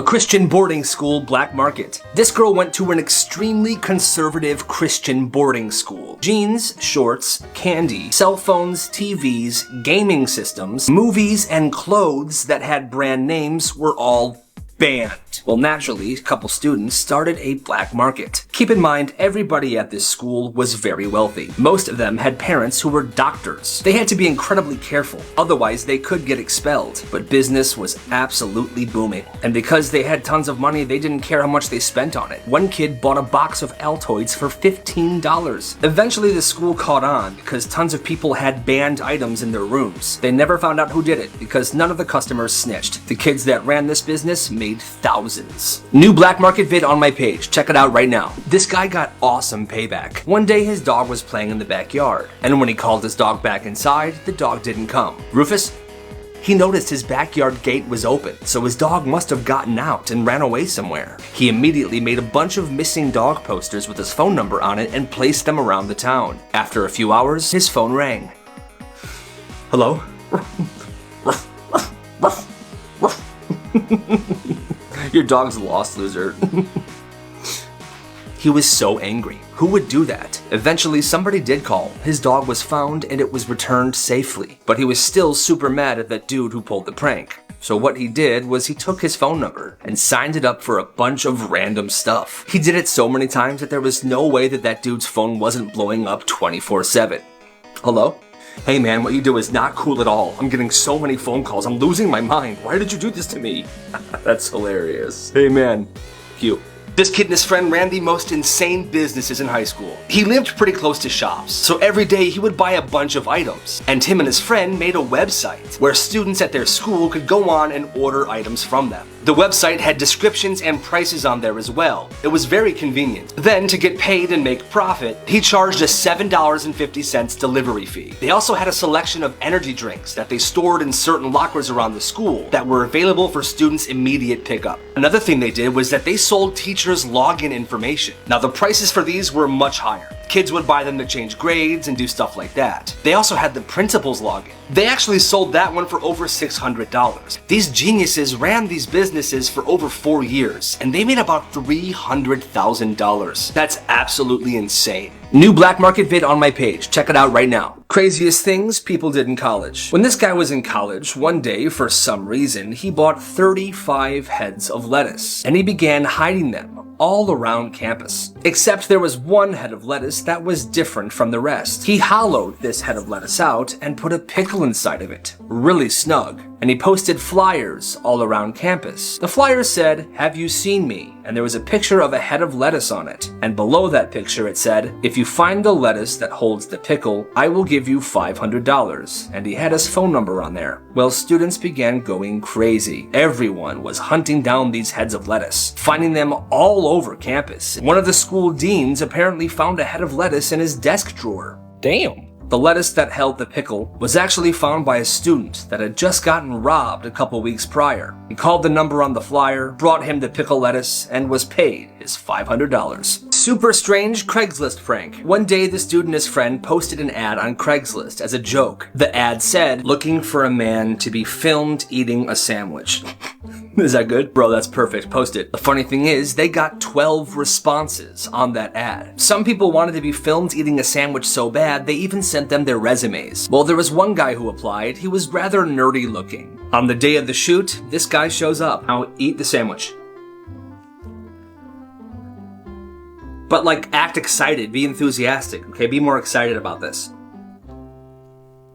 A Christian boarding school black market. This girl went to an extremely conservative Christian boarding school. Jeans, shorts, candy, cell phones, TVs, gaming systems, movies, and clothes that had brand names were all banned. Well, naturally, a couple students started a black market. Keep in mind, everybody at this school was very wealthy. Most of them had parents who were doctors. They had to be incredibly careful, otherwise they could get expelled. But business was absolutely booming. And because they had tons of money, they didn't care how much they spent on it. One kid bought a box of Altoids for $15. Eventually, the school caught on because tons of people had banned items in their rooms. They never found out who did it because none of the customers snitched. The kids that ran this business made thousands. New black market vid on my page. Check it out right now. This guy got awesome payback. One day his dog was playing in the backyard, and when he called his dog back inside, the dog didn't come. Rufus? He noticed his backyard gate was open, so his dog must have gotten out and ran away somewhere. He immediately made a bunch of missing dog posters with his phone number on it and placed them around the town. After a few hours, his phone rang. Hello? Your dog's lost, loser. He was so angry. Who would do that? Eventually, somebody did call. His dog was found and it was returned safely. But he was still super mad at that dude who pulled the prank. So what he did was he took his phone number and signed it up for a bunch of random stuff. He did it so many times that there was no way that that dude's phone wasn't blowing up 24/7. Hello? Hey man, what you do is not cool at all. I'm getting so many phone calls. I'm losing my mind. Why did you do this to me? That's hilarious. Hey man. Cute. This kid and his friend ran the most insane businesses in high school. He lived pretty close to shops, so every day he would buy a bunch of items. And him and his friend made a website where students at their school could go on and order items from them. The website had descriptions and prices on there as well. It was very convenient. Then, to get paid and make profit, he charged a $7.50 delivery fee. They also had a selection of energy drinks that they stored in certain lockers around the school that were available for students' immediate pickup. Another thing they did was that they sold teachers' login information. Now, the prices for these were much higher. Kids would buy them to change grades and do stuff like that. They also had the principal's login. They actually sold that one for over $600. These geniuses ran these businesses for over 4 years, and they made about $300,000. That's absolutely insane. New black market vid on my page. Check it out right now. Craziest things people did in college. When this guy was in college, one day, for some reason, he bought 35 heads of lettuce, and he began hiding them all around campus. Except there was one head of lettuce that was different from the rest. He hollowed this head of lettuce out and put a pickle inside of it, really snug, and he posted flyers all around campus. The flyers said, "Have you seen me?" And there was a picture of a head of lettuce on it. And below that picture it said, "If you find the lettuce that holds the pickle, I will give you $500. And he had his phone number on there. Well, students began going crazy. Everyone was hunting down these heads of lettuce, finding them all over campus. One of the school deans apparently found a head of lettuce in his desk drawer. Damn. The lettuce that held the pickle was actually found by a student that had just gotten robbed a couple weeks prior. He called the number on the flyer, brought him the pickle lettuce, and was paid his $500. Super strange Craigslist prank. One day, the student and his friend posted an ad on Craigslist as a joke. The ad said, "Looking for a man to be filmed eating a sandwich." Is that good? Bro, that's perfect. Post it. The funny thing is, they got 12 responses on that ad. Some people wanted to be filmed eating a sandwich so bad, they even sent them their resumes. Well, there was one guy who applied. He was rather nerdy looking. On the day of the shoot, this guy shows up. Now, eat the sandwich. But like, act excited, be enthusiastic, okay? Be more excited about this.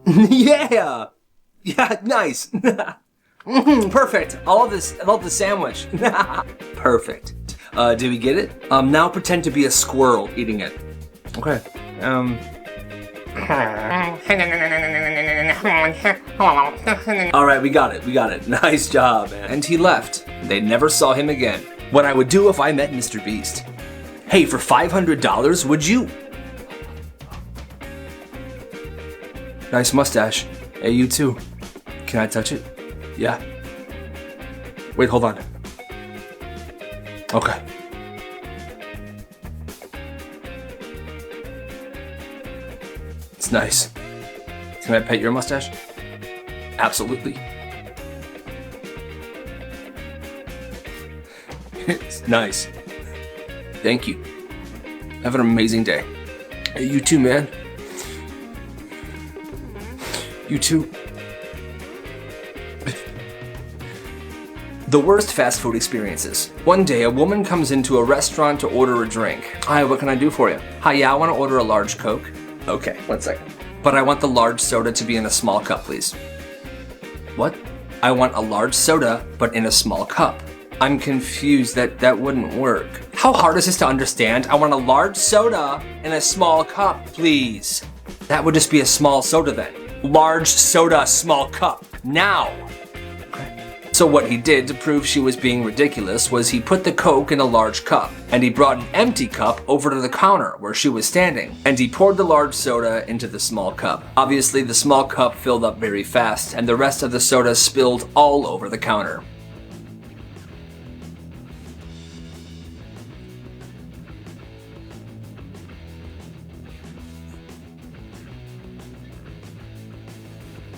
Yeah! Yeah, nice. Perfect. I love the sandwich. Perfect. Did we get it? Now pretend to be a squirrel eating it. Okay. Alright, we got it. Nice job, man. And he left. They never saw him again. What I would do if I met Mr. Beast. Hey, for $500, would you? Nice mustache. Hey, you too. Can I touch it? Yeah. Wait, hold on. Okay. It's nice. Can I pet your mustache? Absolutely. Nice. Thank you. Have an amazing day. Hey, you too, man. You too. The worst fast food experiences. One day, a woman comes into a restaurant to order a drink. Hi, what can I do for you? Hi, yeah, I want to order a large Coke. Okay, 1 second. But I want the large soda to be in a small cup, please. What? I want a large soda, but in a small cup. I'm confused, that wouldn't work. How hard is this to understand? I want a large soda in a small cup, please. That would just be a small soda then. Large soda, small cup. Now. So what he did to prove she was being ridiculous was he put the Coke in a large cup, and he brought an empty cup over to the counter where she was standing, and he poured the large soda into the small cup. Obviously, the small cup filled up very fast, and the rest of the soda spilled all over the counter.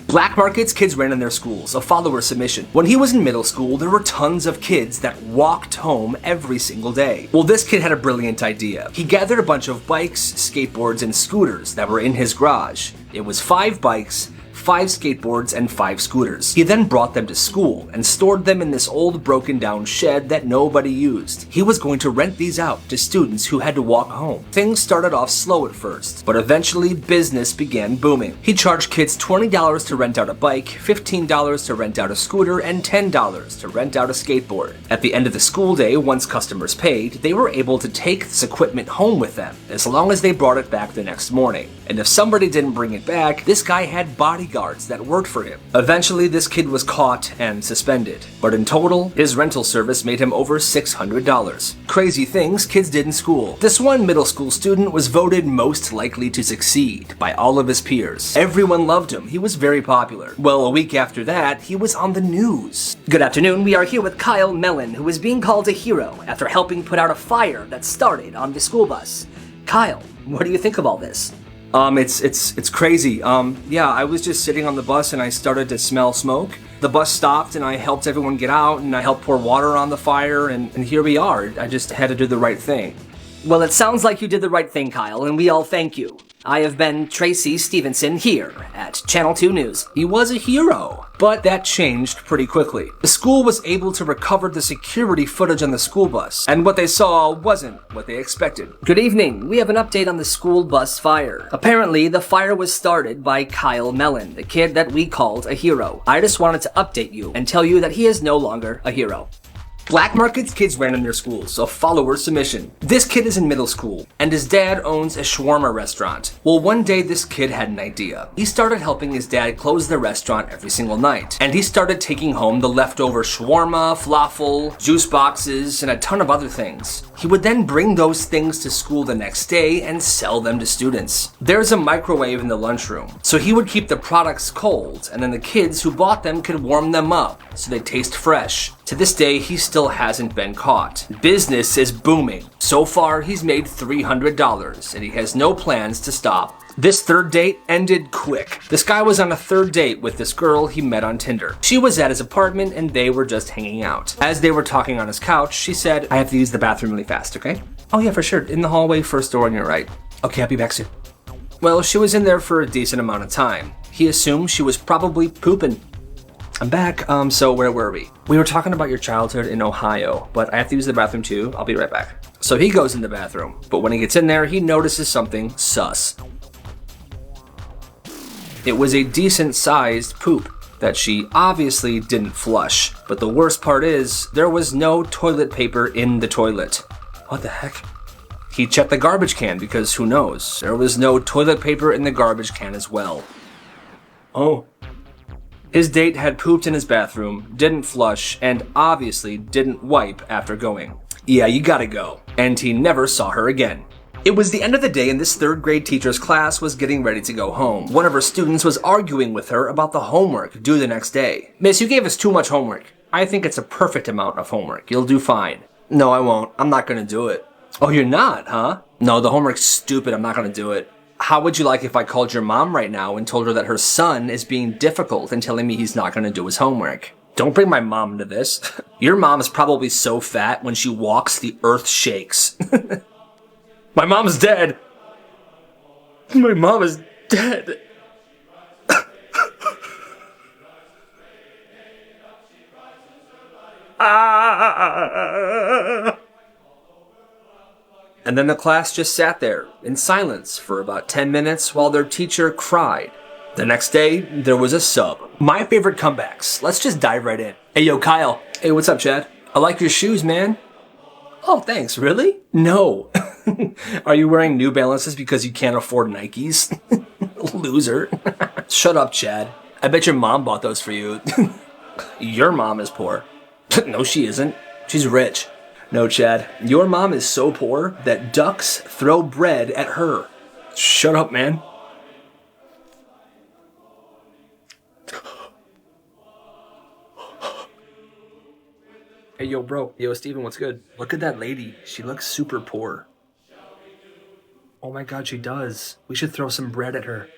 Black markets kids ran in their schools, a follower submission. When he was in middle school, there were tons of kids that walked home every single day. Well, this kid had a brilliant idea. He gathered a bunch of bikes, skateboards, and scooters that were in his garage. It was 5 bikes, 5 skateboards, and 5 scooters. He then brought them to school and stored them in this old broken down shed that nobody used. He was going to rent these out to students who had to walk home. Things started off slow at first, but eventually business began booming. He charged kids $20 to rent out a bike, $15 to rent out a scooter, and $10 to rent out a skateboard. At the end of the school day, once customers paid, they were able to take this equipment home with them, as long as they brought it back the next morning. And if somebody didn't bring it back, this guy had bodyguards that worked for him. Eventually, this kid was caught and suspended, but in total, his rental service made him over $600. Crazy things kids did in school. This one middle school student was voted most likely to succeed by all of his peers. Everyone loved him. He was very popular. Well, a week after that, he was on the news. Good afternoon, we are here with Kyle Mellon, who is being called a hero after helping put out a fire that started on the school bus. Kyle, what do you think of all this? It's crazy. Yeah, I was just sitting on the bus and I started to smell smoke. The bus stopped and I helped everyone get out and I helped pour water on the fire and here we are. I just had to do the right thing. Well, it sounds like you did the right thing, Kyle, and we all thank you. I have been Tracy Stevenson here at Channel 2 News. He was a hero, but that changed pretty quickly. The school was able to recover the security footage on the school bus, and what they saw wasn't what they expected. Good evening. We have an update on the school bus fire. Apparently, the fire was started by Kyle Mellon, the kid that we called a hero. I just wanted to update you and tell you that he is no longer a hero. Black markets kids ran in their schools, a follower submission. This kid is in middle school, and his dad owns a shawarma restaurant. Well, one day this kid had an idea. He started helping his dad close the restaurant every single night, and he started taking home the leftover shawarma, falafel, juice boxes, and a ton of other things. He would then bring those things to school the next day and sell them to students. There's a microwave in the lunchroom, so he would keep the products cold, and then the kids who bought them could warm them up so they taste fresh. To this day, he still hasn't been caught. Business is booming. So far, he's made $300, and he has no plans to stop. This third date ended quick. This guy was on a third date with this girl he met on Tinder. She was at his apartment, and they were just hanging out. As they were talking on his couch, she said, "I have to use the bathroom really fast, okay?" "Oh yeah, for sure. In the hallway, first door on your right." "Okay, I'll be back soon." Well, she was in there for a decent amount of time. He assumed she was probably pooping. "I'm back. So where were we?" "We were talking about your childhood in Ohio, but I have to use the bathroom too. I'll be right back." So he goes in the bathroom, but when he gets in there, he notices something sus. It was a decent-sized poop that she obviously didn't flush. But the worst part is, there was no toilet paper in the toilet. What the heck? He checked the garbage can because who knows? There was no toilet paper in the garbage can as well. Oh. His date had pooped in his bathroom, didn't flush, and obviously didn't wipe after going. Yeah, you gotta go. And he never saw her again. It was the end of the day and this third grade teacher's class was getting ready to go home. One of her students was arguing with her about the homework due the next day. "Miss, you gave us too much homework." "I think it's a perfect amount of homework. You'll do fine." "No, I won't. I'm not gonna do it." "Oh, you're not, huh?" "No, the homework's stupid. I'm not gonna do it." "How would you like if I called your mom right now and told her that her son is being difficult and telling me he's not gonna do his homework?" Don't bring my mom into this. Your mom is probably so fat when she walks, the earth shakes. My mom's dead. My mom is dead. And then the class just sat there in silence for about 10 minutes while their teacher cried. The next day, there was a sub. My favorite comebacks. Let's just dive right in. Hey, yo, Kyle. Hey, what's up, Chad? I like your shoes, man. Oh, thanks. Really? No. Are you wearing New Balances because you can't afford Nikes? Loser. Shut up, Chad. I bet your mom bought those for you. Your mom is poor. No, she isn't. She's rich. No, Chad. Your mom is so poor that ducks throw bread at her. Shut up, man. Hey, yo, bro. Yo, Steven, what's good? Look at that lady. She looks super poor. Oh my god, she does. We should throw some bread at her.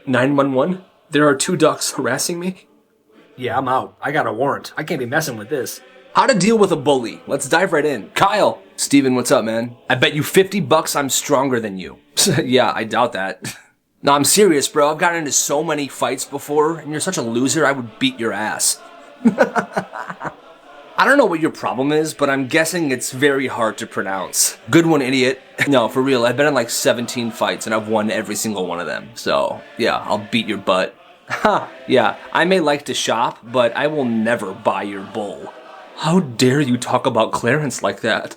911? There are 2 ducks harassing me? Yeah, I'm out. I got a warrant. I can't be messing with this. How to deal with a bully. Let's dive right in. Kyle. Steven, what's up, man? I bet you $50 I'm stronger than you. Yeah, I doubt that. No, I'm serious, bro. I've gotten into so many fights before, and you're such a loser, I would beat your ass. I don't know what your problem is, but I'm guessing it's very hard to pronounce. Good one, idiot. No, for real, I've been in like 17 fights and I've won every single one of them. So, yeah, I'll beat your butt. Ha, yeah, I may like to shop, but I will never buy your bull. How dare you talk about Clarence like that?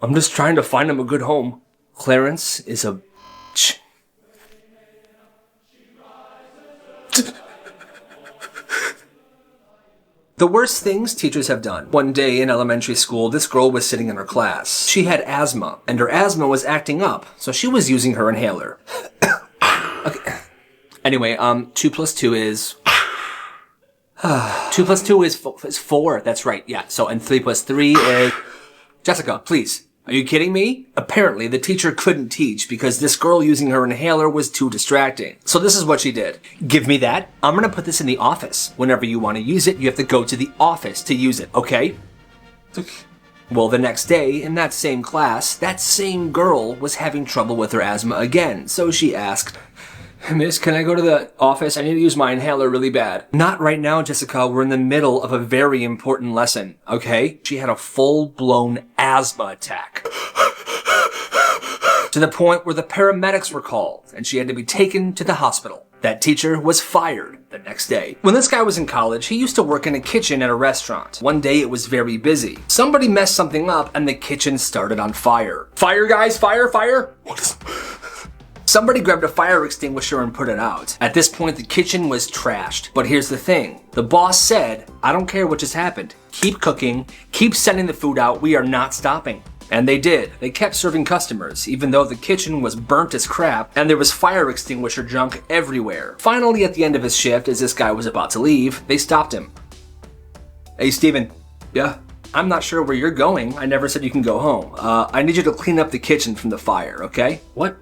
I'm just trying to find him a good home. Clarence is a bitch. The worst things teachers have done. One day in elementary school, this girl was sitting in her class. She had asthma, and her asthma was acting up, so she was using her inhaler. Okay. Anyway, 2 plus 2 is... 2 plus 2 is 4. That's right, yeah. So, and 3 plus 3 is... Jessica, please. Are you kidding me? Apparently, the teacher couldn't teach because this girl using her inhaler was too distracting. So this is what she did. Give me that. I'm gonna put this in the office. Whenever you want to use it, you have to go to the office to use it, okay? Well, the next day, in that same class, that same girl was having trouble with her asthma again. So she asked, Miss, can I go to the office? I need to use my inhaler really bad. Not right now, Jessica. We're in the middle of a very important lesson, okay? She had a full-blown asthma attack. To the point where the paramedics were called, and she had to be taken to the hospital. That teacher was fired the next day. When this guy was in college, he used to work in a kitchen at a restaurant. One day it was very busy. Somebody messed something up, and the kitchen started on fire. Fire, guys! Fire! Fire! What is... Somebody grabbed a fire extinguisher and put it out. At this point, the kitchen was trashed. But here's the thing. The boss said, I don't care what just happened. Keep cooking. Keep sending the food out. We are not stopping. And they did. They kept serving customers, even though the kitchen was burnt as crap and there was fire extinguisher junk everywhere. Finally, at the end of his shift, as this guy was about to leave, they stopped him. Hey, Steven. Yeah? I'm not sure where you're going. I never said you can go home. I need you to clean up the kitchen from the fire, okay? What?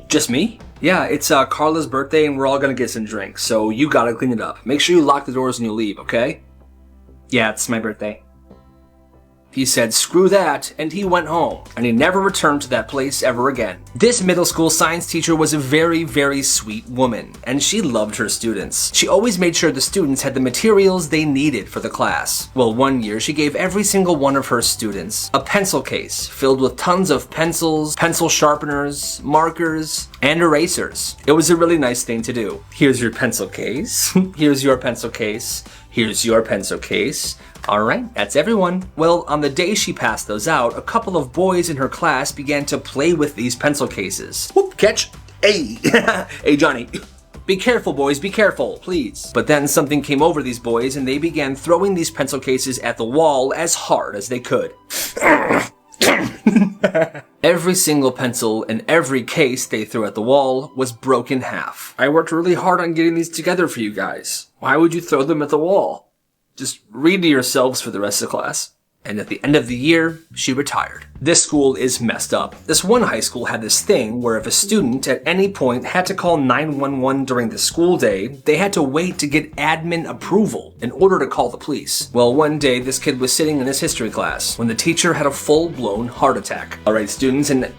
Just me? Yeah, it's Carla's birthday and we're all gonna get some drinks, so you gotta clean it up. Make sure you lock the doors when you leave, okay? Yeah, it's my birthday. He said screw that, and he went home, and he never returned to that place ever again. This middle school science teacher was a very, very sweet woman, and she loved her students. She always made sure the students had the materials they needed for the class. Well, one year she gave every single one of her students a pencil case filled with tons of pencils, pencil sharpeners, markers, and erasers. It was a really nice thing to do. Here's your pencil case. Here's your pencil case. Here's your pencil case. All right, that's everyone. Well, on the day she passed those out, a couple of boys in her class began to play with these pencil cases. Whoop, catch. Hey, hey, Johnny. Be careful, boys, be careful, please. But then something came over these boys and they began throwing these pencil cases at the wall as hard as they could. Every single pencil in every case they threw at the wall was broken in half. I worked really hard on getting these together for you guys. Why would you throw them at the wall? Just read to yourselves for the rest of the class. And at the end of the year, she retired. This school is messed up. This one high school had this thing where if a student at any point had to call 911 during the school day, they had to wait to get admin approval in order to call the police. Well, one day this kid was sitting in his history class when the teacher had a full-blown heart attack. All right, students, and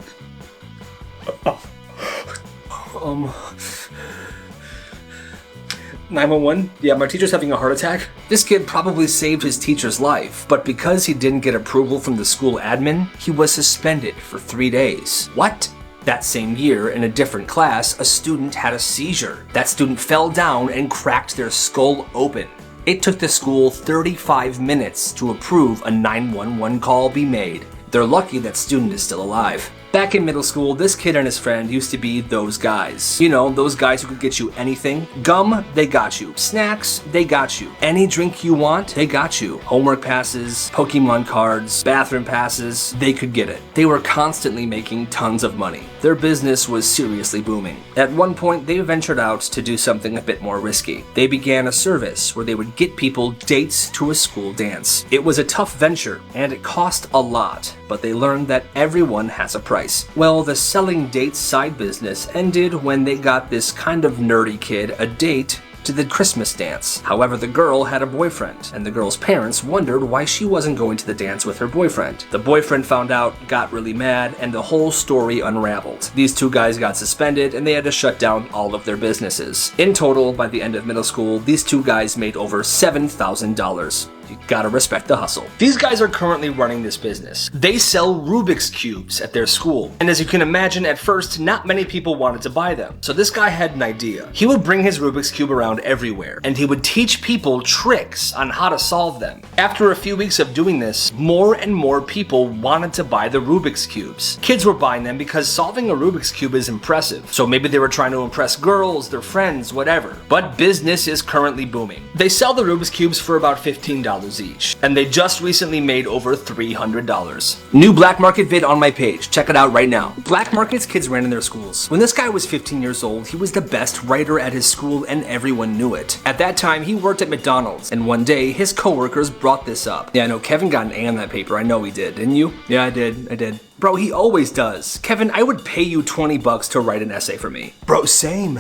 911? Yeah, my teacher's having a heart attack. This kid probably saved his teacher's life, but because he didn't get approval from the school admin, he was suspended for 3 days. What? That same year, in a different class, a student had a seizure. That student fell down and cracked their skull open. It took the school 35 minutes to approve a 911 call be made. They're lucky that student is still alive. Back in middle school, this kid and his friend used to be those guys. You know, those guys who could get you anything. Gum, they got you. Snacks, they got you. Any drink you want, they got you. Homework passes, Pokemon cards, bathroom passes, they could get it. They were constantly making tons of money. Their business was seriously booming. At one point, they ventured out to do something a bit more risky. They began a service where they would get people dates to a school dance. It was a tough venture, and it cost a lot, but they learned that everyone has a price. Well, the selling dates side business ended when they got this kind of nerdy kid a date to the Christmas dance. However, the girl had a boyfriend, and the girl's parents wondered why she wasn't going to the dance with her boyfriend. The boyfriend found out, got really mad, and the whole story unraveled. These two guys got suspended, and they had to shut down all of their businesses. In total, by the end of middle school, these two guys made over $7,000. You gotta respect the hustle. These guys are currently running this business. They sell Rubik's Cubes at their school. And as you can imagine, at first, not many people wanted to buy them. So this guy had an idea. He would bring his Rubik's Cube around everywhere, and he would teach people tricks on how to solve them. After a few weeks of doing this, more and more people wanted to buy the Rubik's Cubes. Kids were buying them because solving a Rubik's Cube is impressive. So maybe they were trying to impress girls, their friends, whatever. But business is currently booming. They sell the Rubik's Cubes for about $15 each, and they just recently made over $300. New black market vid on my page. Check it out right now. Black markets kids ran in their schools. When this guy was 15 years old, he was the best writer at his school and everyone knew it. At that time, he worked at McDonald's, and one day, his coworkers brought this up. Yeah, I know, Kevin got an A on that paper. I know he did, didn't you? Yeah, I did. Bro, he always does. Kevin, I would pay you $20 to write an essay for me. Bro, same.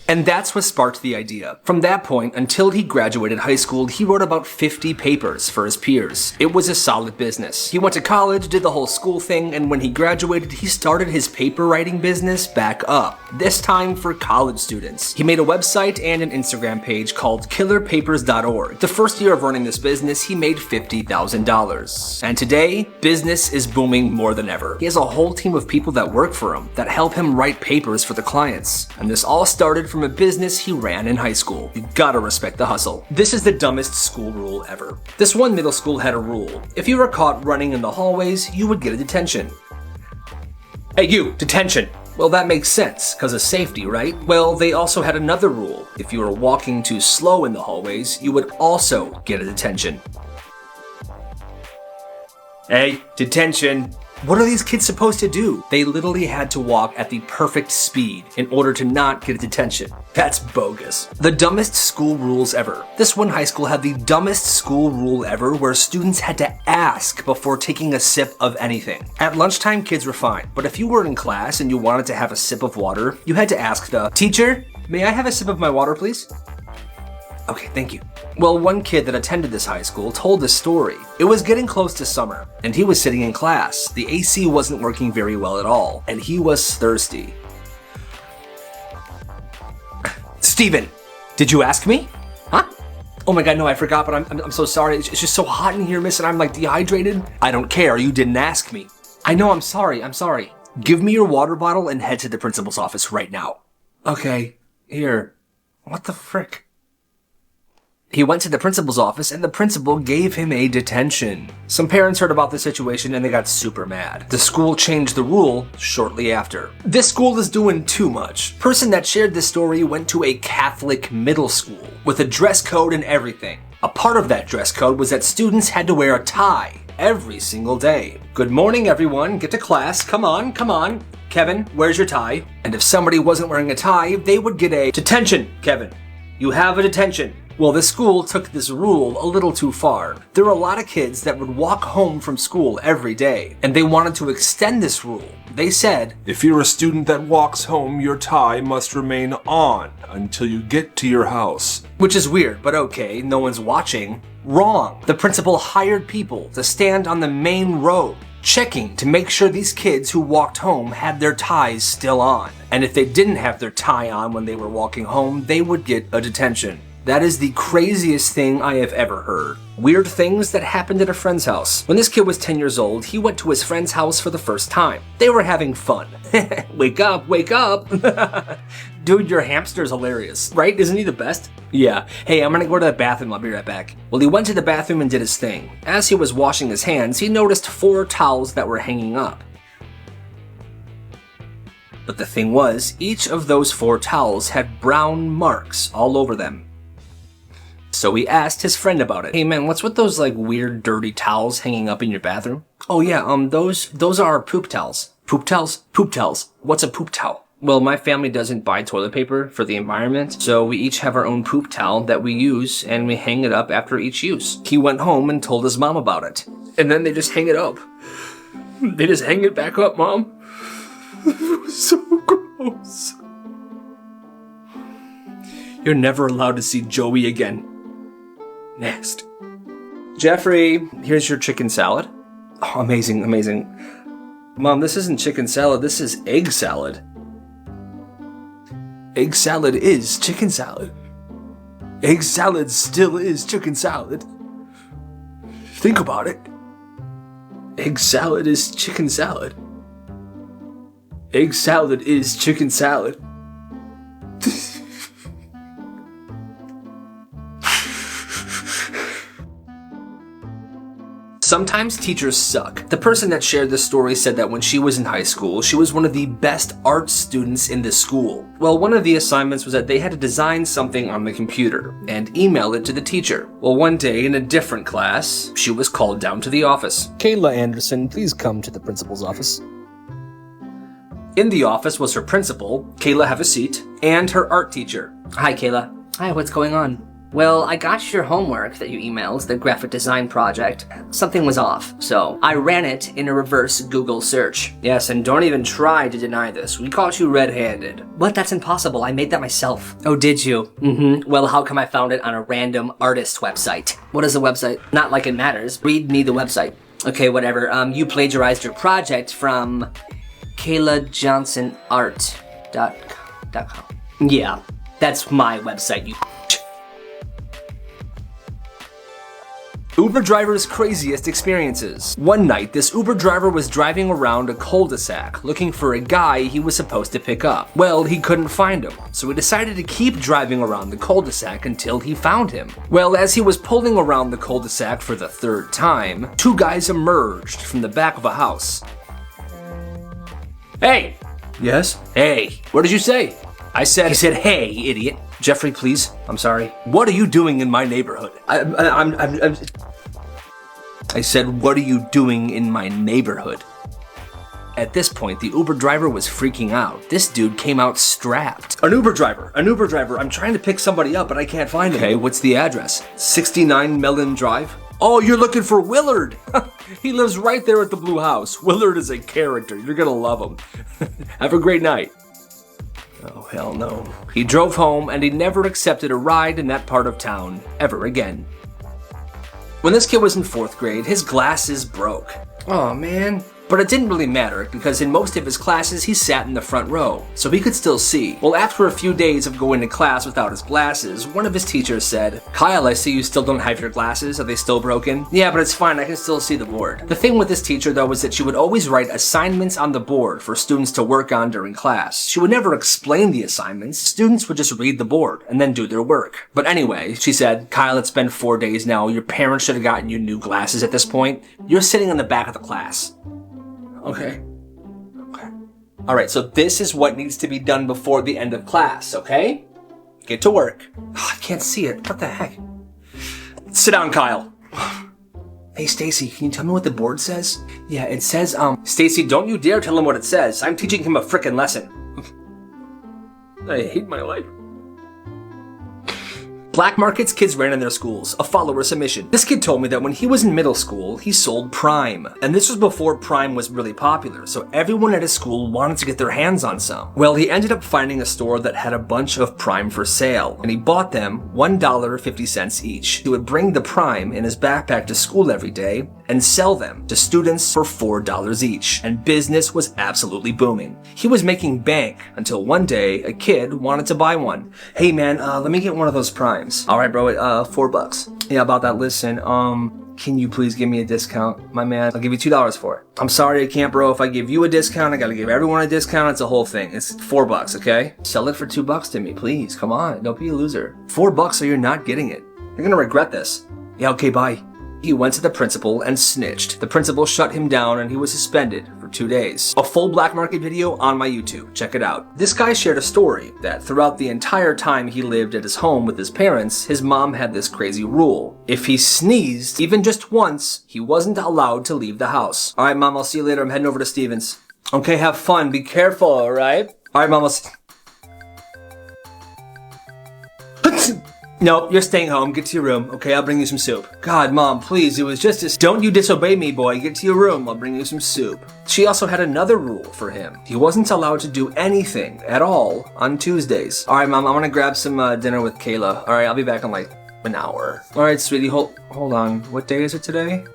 And that's what sparked the idea. From that point, until he graduated high school, he wrote about 50 papers for his peers. It was a solid business. He went to college, did the whole school thing, and when he graduated, he started his paper writing business back up, this time for college students. He made a website and an Instagram page called killerpapers.org. The first year of running this business, he made $50,000. And today, business is booming more than ever. He has a whole team of people that work for him, that help him write papers for the clients. And this all started from a business he ran in high school. You gotta respect the hustle. This is the dumbest school rule ever. This one middle school had a rule. If you were caught running in the hallways, you would get a detention. Hey you, detention! Well, that makes sense, because of safety, right? Well, they also had another rule. If you were walking too slow in the hallways, you would also get a detention. Hey, detention! What are these kids supposed to do? They literally had to walk at the perfect speed in order to not get a detention. That's bogus. The dumbest school rules ever. This one high school had the dumbest school rule ever where students had to ask before taking a sip of anything. At lunchtime, kids were fine, but if you were in class and you wanted to have a sip of water, you had to ask the teacher, "May I have a sip of my water, please?" Okay, thank you. Well, one kid that attended this high school told this story. It was getting close to summer, and he was sitting in class. The AC wasn't working very well at all, and he was thirsty. Steven, did you ask me? Huh? Oh my god, no, I forgot, but I'm so sorry. It's just so hot in here, miss, and I'm like dehydrated. I don't care, you didn't ask me. I know, I'm sorry. Give me your water bottle and head to the principal's office right now. Okay, here. What the frick? He went to the principal's office and the principal gave him a detention. Some parents heard about the situation and they got super mad. The school changed the rule shortly after. This school is doing too much. Person that shared this story went to a Catholic middle school with a dress code and everything. A part of that dress code was that students had to wear a tie every single day. Good morning, everyone. Get to class. Come on. Kevin, where's your tie? And if somebody wasn't wearing a tie, they would get a detention, Kevin. You have a detention. Well, the school took this rule a little too far. There were a lot of kids that would walk home from school every day, and they wanted to extend this rule. They said, "If you're a student that walks home, your tie must remain on until you get to your house." which is weird, but okay, no one's watching. Wrong. The principal hired people to stand on the main road, checking to make sure these kids who walked home had their ties still on. And if they didn't have their tie on when they were walking home, they would get a detention. That is the craziest thing I have ever heard. Weird things that happened at a friend's house. When this kid was 10 years old, he went to his friend's house for the first time. They were having fun. Wake up, wake up. Dude, your hamster's hilarious, right? Isn't he the best? Yeah. Hey, I'm gonna go to the bathroom. I'll be right back. Well, he went to the bathroom and did his thing. As he was washing his hands, he noticed 4 towels that were hanging up. But the thing was, each of those 4 towels had brown marks all over them. So he asked his friend about it. Hey man, what's with those like weird dirty towels hanging up in your bathroom? Oh yeah, those are poop towels. Poop towels? Poop towels. What's a poop towel? Well, my family doesn't buy toilet paper for the environment, so we each have our own poop towel that we use and we hang it up after each use. He went home and told his mom about it. And then they just hang it up. They just hang it back up, Mom. It was so gross. You're never allowed to see Joey again. Next. Jeffrey, here's your chicken salad. Oh, amazing, amazing. Mom, this isn't chicken salad, this is egg salad. Egg salad is chicken salad. Egg salad still is chicken salad. Think about it. Egg salad is chicken salad. Egg salad is chicken salad. Sometimes teachers suck. The person that shared this story said that when she was in high school, she was one of the best art students in the school. Well, one of the assignments was that they had to design something on the computer and email it to the teacher. Well, one day in a different class, she was called down to the office. Kayla Anderson, please come to the principal's office. In the office was her principal, Kayla, have a seat, and her art teacher. Hi, Kayla. Hi, what's going on? Well, I got your homework that you emailed, the graphic design project. Something was off, so I ran it in a reverse Google search. Yes, and don't even try to deny this. We caught you red-handed. What? That's impossible. I made that myself. Oh, did you? Mm-hmm. Well, how come I found it on a random artist website? What is the website? Not like it matters. Read me the website. Okay, whatever. You plagiarized your project from KaylaJohnsonArt.com. Yeah, that's my website, you Uber driver's craziest experiences. One night, this Uber driver was driving around a cul-de-sac looking for a guy he was supposed to pick up. Well, he couldn't find him, so he decided to keep driving around the cul-de-sac until he found him. Well, as he was pulling around the cul-de-sac for the 3rd time, 2 guys emerged from the back of a house. Hey! Yes? Hey, what did you say? He said, hey, idiot. Jeffrey, please. I'm sorry. What are you doing in my neighborhood? I said, what are you doing in my neighborhood? At this point, the Uber driver was freaking out. This dude came out strapped. An Uber driver. I'm trying to pick somebody up, but I can't find him. Okay, what's the address? 69 Mellon Drive? Oh, you're looking for Willard. He lives right there at the blue house. Willard is a character. You're gonna love him. Have a great night. Oh, hell no. He drove home and he never accepted a ride in that part of town ever again. When this kid was in 4th grade, his glasses broke. Oh man. But it didn't really matter because in most of his classes he sat in the front row, so he could still see. Well, after a few days of going to class without his glasses, one of his teachers said, Kyle, I see you still don't have your glasses. Are they still broken? Yeah, but it's fine. I can still see the board. The thing with this teacher though was that she would always write assignments on the board for students to work on during class. She would never explain the assignments. Students would just read the board and then do their work. But anyway, she said, Kyle, it's been 4 days now. Your parents should have gotten you new glasses at this point. You're sitting in the back of the class. Okay. All right, so this is what needs to be done before the end of class, okay? Get to work. Oh, I can't see it. What the heck? Sit down, Kyle. Hey, Stacy, can you tell me what the board says? Yeah, it says, Stacy, don't you dare tell him what it says. I'm teaching him a frickin' lesson. I hate my life. Black markets kids ran in their schools, a follower submission. This kid told me that when he was in middle school, he sold Prime. And this was before Prime was really popular, so everyone at his school wanted to get their hands on some. Well, he ended up finding a store that had a bunch of Prime for sale, and he bought them $1.50 each. He would bring the Prime in his backpack to school every day and sell them to students for $4 each, and business was absolutely booming. He was making bank until one day a kid wanted to buy one. Hey man, let me get one of those Primes. Alright bro, $4. Yeah, about that, listen, can you please give me a discount, my man? I'll give you $2 for it. I'm sorry I can't, bro. If I give you a discount, I gotta give everyone a discount. It's a whole thing. It's $4, okay? Sell it for $2 to me, please. Come on, don't be a loser. $4 or you're not getting it. You're gonna regret this. Yeah, okay, bye. He went to the principal and snitched. The principal shut him down and he was suspended for 2 days. A full black market video on my YouTube. Check it out. This guy shared a story that throughout the entire time he lived at his home with his parents, his mom had this crazy rule. If he sneezed, even just once, he wasn't allowed to leave the house. Alright, Mom, I'll see you later. I'm heading over to Stevens. Okay, have fun. Be careful, alright? Alright, Mom, I'll see... No, you're staying home. Get to your room. Okay, I'll bring you some soup. God, Mom, please, it was just a... Don't you disobey me, boy. Get to your room. I'll bring you some soup. She also had another rule for him. He wasn't allowed to do anything at all on Tuesdays. All right, Mom, I'm gonna grab some dinner with Kayla. All right, I'll be back in like an hour. All right, sweetie, hold on. What day is it today?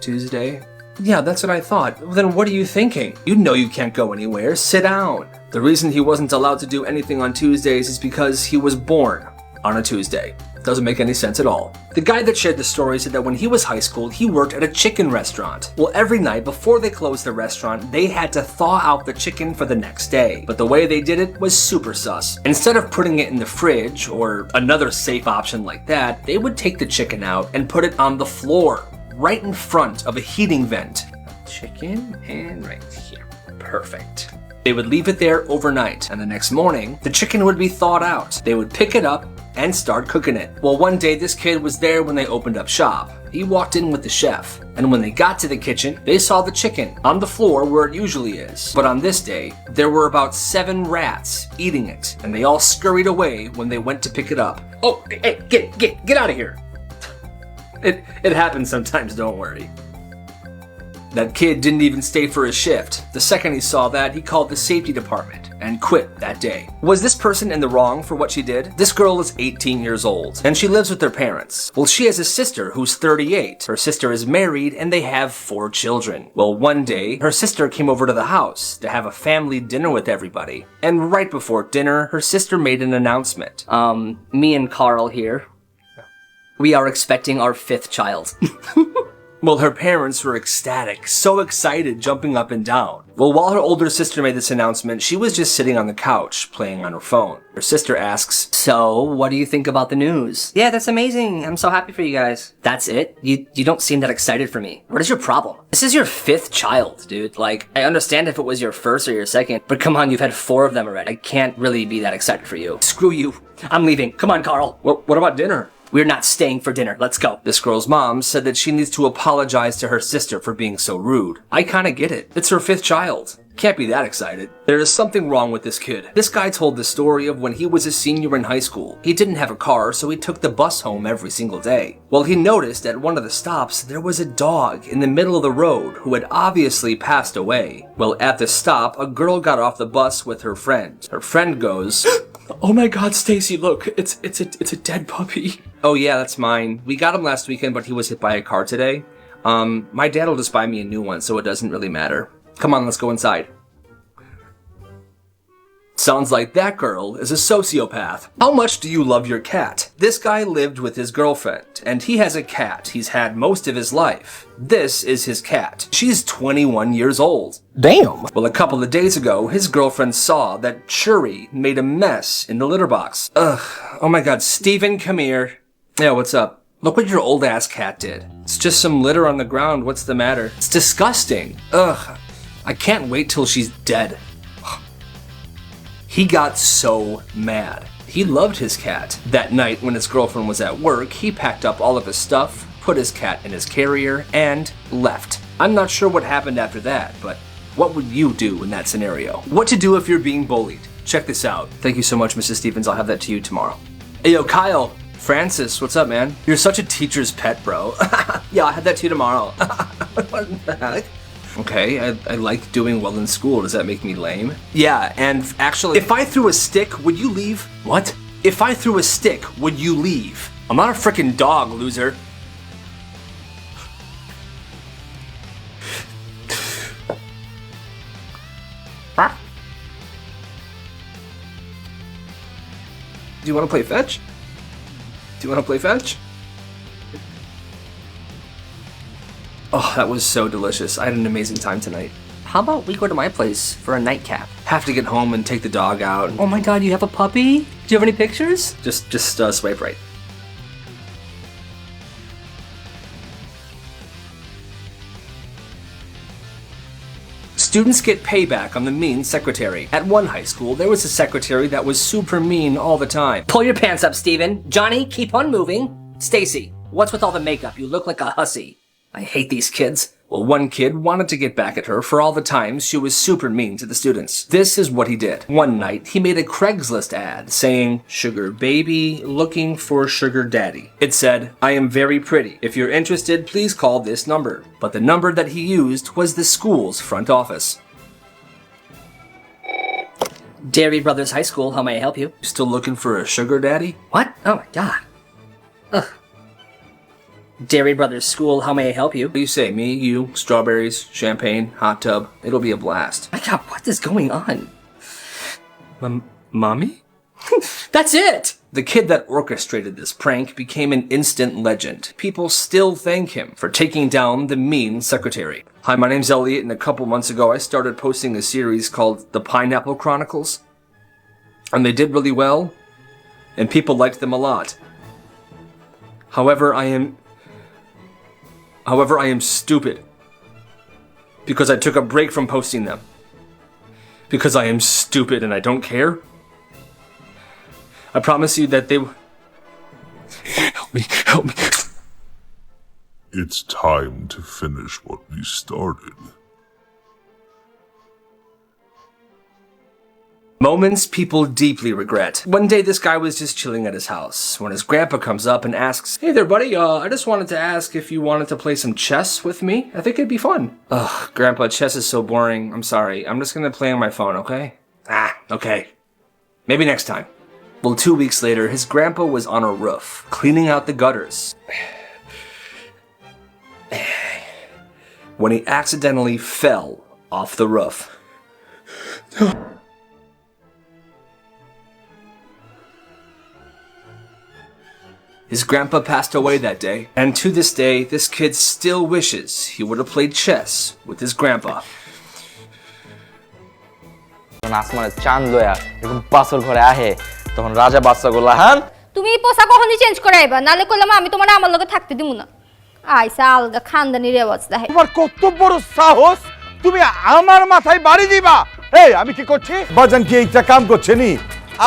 Tuesday? Yeah, that's what I thought. Well, then what are you thinking? You know you can't go anywhere. Sit down. The reason he wasn't allowed to do anything on Tuesdays is because he was born on a Tuesday. Doesn't make any sense at all. The guy that shared the story said that when he was high school, he worked at a chicken restaurant. Well, every night before they closed the restaurant, they had to thaw out the chicken for the next day. But the way they did it was super sus. Instead of putting it in the fridge or another safe option like that, they would take the chicken out and put it on the floor, right in front of a heating vent. Chicken and right here. Perfect. They would leave it there overnight, and the next morning, the chicken would be thawed out. They would pick it up and start cooking it. Well, one day this kid was there when they opened up shop. He walked in with the chef, and when they got to the kitchen, they saw the chicken on the floor where it usually is. But on this day, there were about 7 rats eating it, and they all scurried away when they went to pick it up. Oh, hey, get out of here. It happens sometimes, don't worry. That kid didn't even stay for his shift. The second he saw that, he called the safety department and quit that day. Was this person in the wrong for what she did? This girl is 18 years old, and she lives with their parents. Well, she has a sister who's 38. Her sister is married, and they have 4 children. Well, one day, her sister came over to the house to have a family dinner with everybody. And right before dinner, her sister made an announcement. Me and Carl here. We are expecting our 5th child. Well, her parents were ecstatic, so excited, jumping up and down. Well, while her older sister made this announcement, she was just sitting on the couch, playing on her phone. Her sister asks, "So, what do you think about the news?" "Yeah, that's amazing. I'm so happy for you guys." "That's it? You don't seem that excited for me. What is your problem? This is your 5th child, dude. Like, I understand if it was your 1st or your 2nd, but come on, you've had 4 of them already. I can't really be that excited for you." "Screw you. I'm leaving. Come on, Carl." What about dinner?" "We're not staying for dinner. Let's go." This girl's mom said that she needs to apologize to her sister for being so rude. I kinda get it. It's her 5th child. Can't be that excited. There is something wrong with this kid. This guy told the story of when he was a senior in high school. He didn't have a car, so he took the bus home every single day. Well, he noticed at one of the stops there was a dog in the middle of the road who had obviously passed away. Well, at the stop, a girl got off the bus with her friend. Her friend goes, "Oh my God, Stacy, look, it's a dead puppy." "Oh yeah, that's mine. We got him last weekend, but he was hit by a car today. My dad will just buy me a new one, so it doesn't really matter. Come on, let's go inside." Sounds like that girl is a sociopath. How much do you love your cat? This guy lived with his girlfriend, and he has a cat he's had most of his life. This is his cat. She's 21 years old. Damn. Well, a couple of days ago, his girlfriend saw that Churi made a mess in the litter box. Ugh. Oh my God, Steven, come here. Yeah, what's up? Look what your old ass cat did. It's just some litter on the ground. What's the matter? It's disgusting. Ugh. I can't wait till she's dead. He got so mad. He loved his cat. That night when his girlfriend was at work, he packed up all of his stuff, put his cat in his carrier, and left. I'm not sure what happened after that, but what would you do in that scenario? What to do if you're being bullied? check this out. Thank you so much, Mrs. Stevens. I'll have that to you tomorrow. Hey, yo, Kyle. Francis, what's up, man? You're such a teacher's pet, bro. Yeah, I'll have that to you tomorrow. What the heck? Okay, I like doing well in school. Does that make me lame? Yeah, and actually, if I threw a stick, would you leave? What? If I threw a stick, would you leave? I'm not a freaking dog, loser. Do you want to play fetch? Do you want to play fetch? Oh, that was so delicious. I had an amazing time tonight. How about we go to my place for a nightcap? Have to get home and take the dog out. Oh my god, you have a puppy? Do you have any pictures? Just swipe right. Students get payback on the mean secretary. At one high school, there was a secretary that was super mean all the time. Pull your pants up, Steven. Johnny, keep on moving. Stacy, what's with all the makeup? You look like a hussy. I hate these kids. Well, one kid wanted to get back at her for all the times she was super mean to the students. This is what he did. One night, he made a Craigslist ad saying, "Sugar baby, looking for sugar daddy." It said, "I am very pretty. If you're interested, please call this number." But the number that he used was the school's front office. Dairy Brothers High School, how may I help you? Still looking for a sugar daddy? What? Oh my god. Ugh. Dairy Brothers School, how may I help you? What do you say? Me, you, strawberries, champagne, hot tub. It'll be a blast. My god, what is going on? Mommy? That's it! The kid that orchestrated this prank became an instant legend. People still thank him for taking down the mean secretary. Hi, my name's Elliot, and a couple months ago I started posting a series called The Pineapple Chronicles. And they did really well, and people liked them a lot. However, I am stupid. Because I took a break from posting them. Because I am stupid and I don't care. I promise you that they... Help me. It's time to finish what we started. Moments people deeply regret. One day this guy was just chilling at his house when his grandpa comes up and asks, "Hey there, buddy, I just wanted to ask if you wanted to play some chess with me. I think it'd be fun." Ugh, Grandpa, chess is so boring. I'm sorry. I'm just gonna play on my phone, okay? Okay. Maybe next time. Well, 2 weeks later, his grandpa was on a roof, cleaning out the gutters, when he accidentally fell off the roof. His grandpa passed away that day, and to this day, this kid still wishes he would have played chess with his grandpa. আসমানে চাঁদ লয়া এরকম বাসর ঘরে আহে তখন রাজা বাদশাগুলা হান তুমি এই পোশাক কখনই চেঞ্জ করে আইবা নালে কইলাম আমি তোমার আমার লগে থাকতে দিমু না আইসা আলগা খানদানি রেওয়াজ দেখে তোমার কত বড় সাহস তুমি আমার মাথায় বাড়ি দিবা এই আমি কি করছি বাজান কি এইটা কাম করছে নি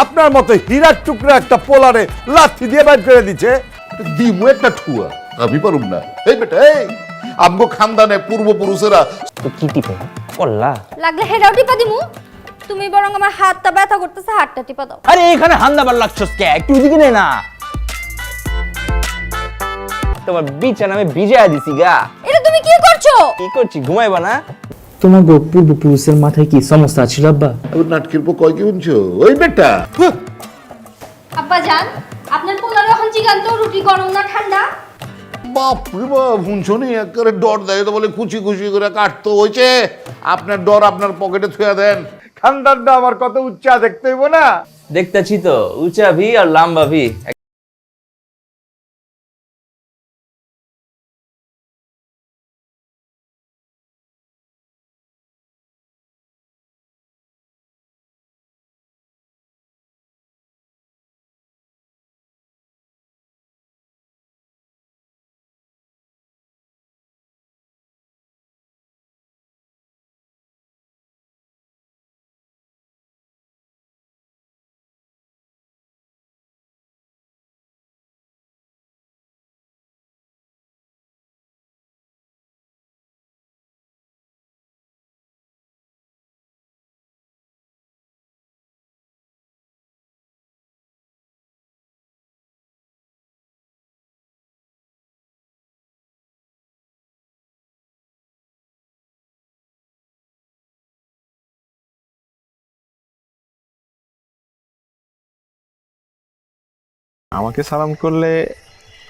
আপনার মতো হীরার টুকরা একটা পোলারে লাথি দিয়ে বাইর করে দিছে দিমু একটা ঠুয়া আমি পারুম না এই বেটা এই আমগো খানদানে পূর্বপুরুষেরা তো কি টিপে পড়লা লাগলে হেডাও টিপা দিমু তুমি বরং আমার হাতটা ব্যথা করতেছে হাতটা টিপা দাও আরে এখানে হান্দাবার লাগছস কে একটু ওদিকে নে না তোমার বিছানা আমি ভিজায় দিছি গা এটা তুমি কি করছো কি করছি ঘুমাইবা না তোমার পূর্বপুরুষের মাথায় কি সমস্যা ছিল আব্বা ওর নাটকের পর কয় কি শুনছো ওই বেটা আব্বা জান আপনার পোলার এখন জিগান তো রুটি গরম না ঠান্ডা বাপ রে বাপ শুনছো নি একেবারে ডর দেয় তো বলে খুশি খুশি করে কাটতো হয়েছে আপনার ডর আপনার পকেটে থুয়া দেন খানদানটা আমার কত উচ্চা দেখতে হইব না দেখতেছি তো উঁচা ভি আর লম্বা ভি আমাকে সালাম করলে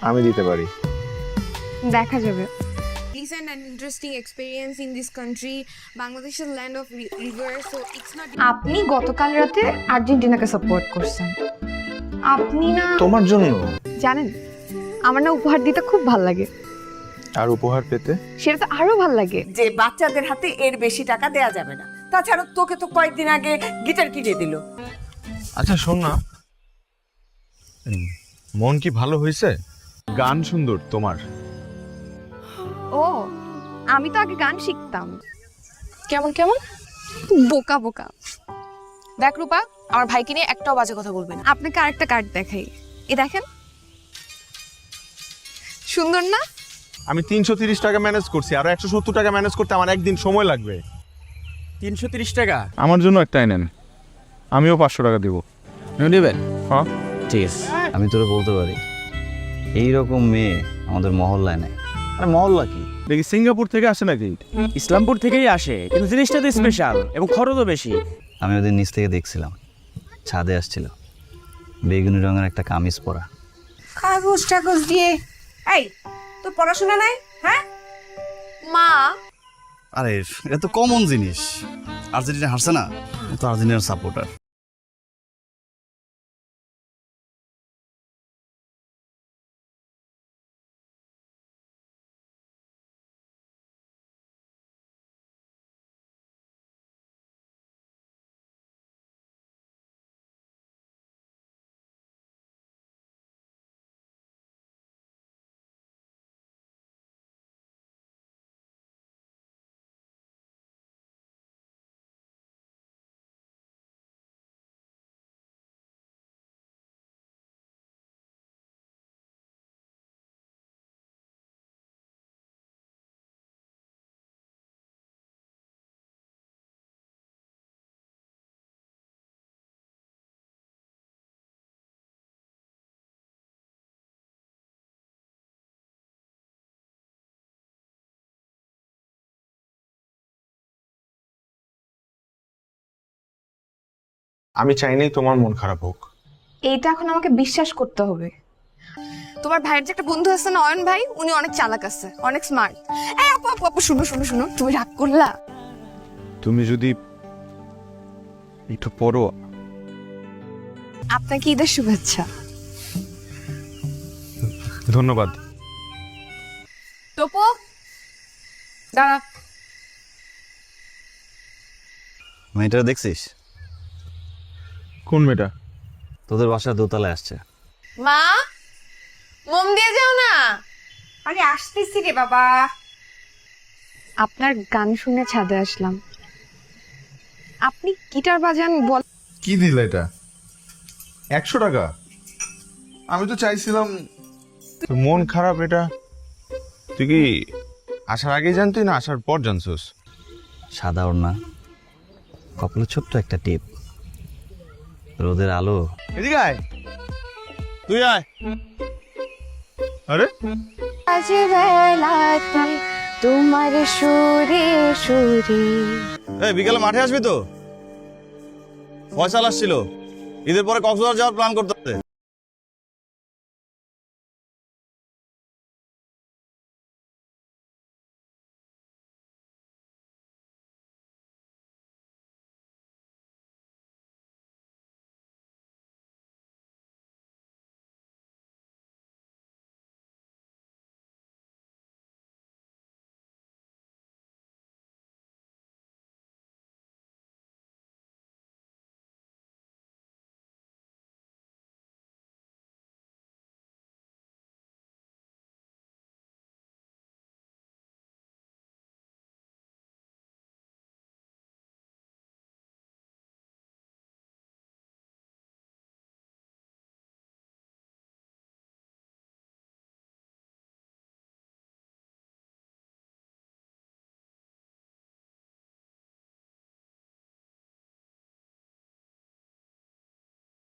আমি দিতে পারি। দেখা যাবে। Recent and interesting experience in this country. Bangladesh is land of river, so it's not. আপনি গতকাল রাতে আর্জেন্টিনাকে সাপোর্ট করছেন। আপনি না তোমার জন্য। জানেন আমার না উপহার দিতে খুব ভাল লাগে। আর উপহার পেতে? সেটা তো আরো ভাল লাগে। যে বাচ্চাদের হাতে এর বেশি টাকা দেয়া যাবে না। তাছাড়া তোকে তো কয়েকদিন আগে গিটার কিনে দিল। আচ্ছা শোন না, মন কি ভালো হয়েছে? গান সুন্দর তোমার। ও আমি তো আগে গান শিখতাম। কেমন কেমন? বোকা বোকা। দেখ রূপা, আমার ভাইকে নিয়ে একটাও বাজে কথা বলবে না। আপনাকে আরেকটা কার্ড দেখাই, এ দেখেন, সুন্দর না? আমি 330 টাকা ম্যানেজ করছি, আরো 170 টাকা ম্যানেজ করতে আমার একদিন সময় লাগবে। 330 টাকা আমার জন্য একটাই নেন, আমিও 500 টাকা দিব। নেবেন? হ্যাঁ ঠিক আছে। আমি তোরে বলতে পারি, এইরকম মেয়ে আমাদের মহল্লায় নাই। আরে মহল্লা কি? দেখি সিঙ্গাপুর থেকে আসে নাকি? ইসলামপুর থেকেই আসে, কিন্তু জিনিসটা তো স্পেশাল এবং খরচও বেশি। আমি ওদের নিচ থেকে দেখছিলাম, ছাদে আসছিল, বেগুনি রঙের একটা কামিজ পরা। কাগজ টাগজ দিয়ে। এই তোর পড়াশোনা নাই? হ্যাঁ মা আরে এটা তো কমন জিনিস, আর্জেন্টিনা হারছে না, ও তো আর্জেন্টিনার সাপোর্টার। আমি চাই নাই তোমার মন খারাপ হোক। এইটা এখন আমাকে বিশ্বাস করতে হবে। তোমার ভাইয়ের যে একটা বন্ধু আছে না, অয়ন ভাই, উনি অনেক চালাক আছে, অনেক স্মার্ট। এই আপু আপু আপু, শুনো শুনো শুনো, তুমি রাগ করলা? তুমি যদি একটু পড়ো। আপনাকে ঈদের শুভেচ্ছা। ধন্যবাদ। তোপো দাঁড়া। মেয়েটা দেখছিস? কোন মেয়েটা? তোদের বাসার দোতলায় আসছে। মা মোম দিয়ে যাও না। আরে আসতেছি রে বাবা। আপনার গান শুনে ছাদে আসলাম। আপনি গিটার বাজান বল। কি দিলে এটা? 100 টাকা? আমি তো চাইছিলাম। তোর মন খারাপ এটা তুই কি আসার আগেই জানতি না আসার পর জানছস? সাদা ওড়না, কপালে ছোট্ট একটা টিপ, রোদের আলো। এদিকে আয়, তুই আয়। আরে আজ বেলাতে তোমার সুরে সুরে। এই বিকালে মাঠে আসবি তো? ফয়সাল আসছিল, ঈদের পরে কক্সবাজার যাওয়ার প্ল্যান করতেছে।